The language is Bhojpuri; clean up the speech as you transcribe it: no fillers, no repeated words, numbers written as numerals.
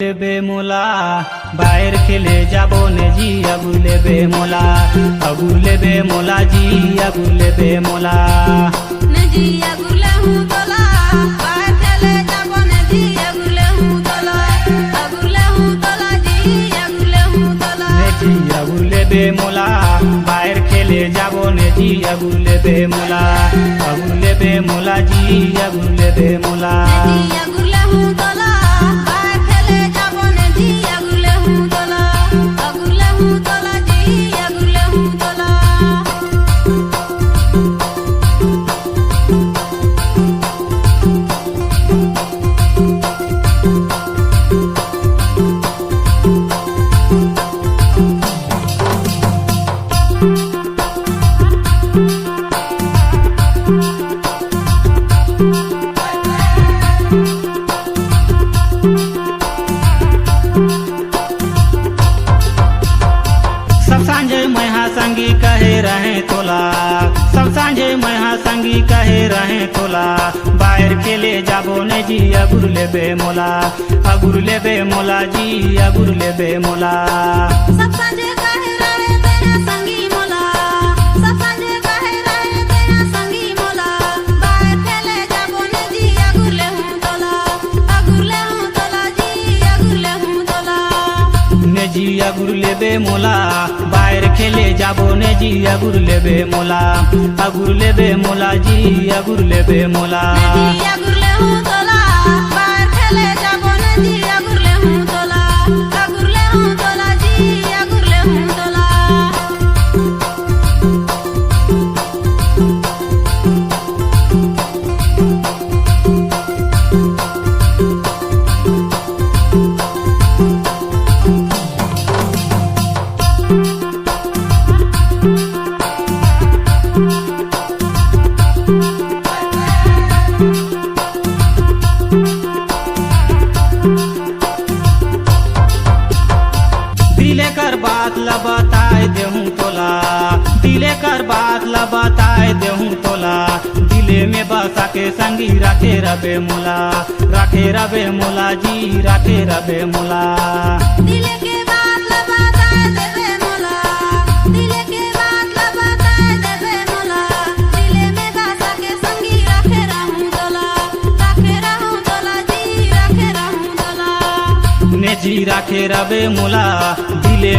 लेबे मोला बाहर खेले जाबो ने जी अगु लेबे मोला जी अगु लेबे मोला ने जी अगु लेहु तोला बाहर खेले जाबो ने जी अगु लेहु तोला जी अगु लेहु तोला ने जी अगु लेबे मोला बाहर खेले जाबो ने जी अगु लेबे मोला जी अगु लेबे मोला ने जी अगु लेहु तोला बाहर खेले जाबो ने जी अगु लेहु तोला जी अगु लेहु तोला सब सांझे मैहा संगी कहे रहे तोला सब सांझे मैहा संगी कहे रहे तोला बाहर खेले जाबो ने जी अगुर लेबे मोला जी अगुर लेबे मोला सब संगे कहे रहे तेरा संगी मोला सब संगे कहे रहे तेरा संगी मोला बाहर खेले जाबो ने जी अगुर लेहु तोला जी अगुर लेहु तोला ने जी अगुर लेबे मोला बाहर खेले जाबो ने जी अगुर लेबे मोला जी अगुर लेबे मोला ने जी अगुर लेहु तोला बाहर खेले जाबो ने जी अगुर लेहु तोला जी अगुर लेहु तोला दिले कर बात ला बताए देहूं तोला दिले कर बात ला बताए देहूं तोला दिले में बसा के संगी राखे रबे मोला जी राखे रबे मोला दिले के बात ला बताए देबे मोला दिले के बात ला बताए देबे मोला दिले में बसा के संगी राखे रहूं तोला जी राखे रहूं तोला ने जी राखे रबे मोला दिले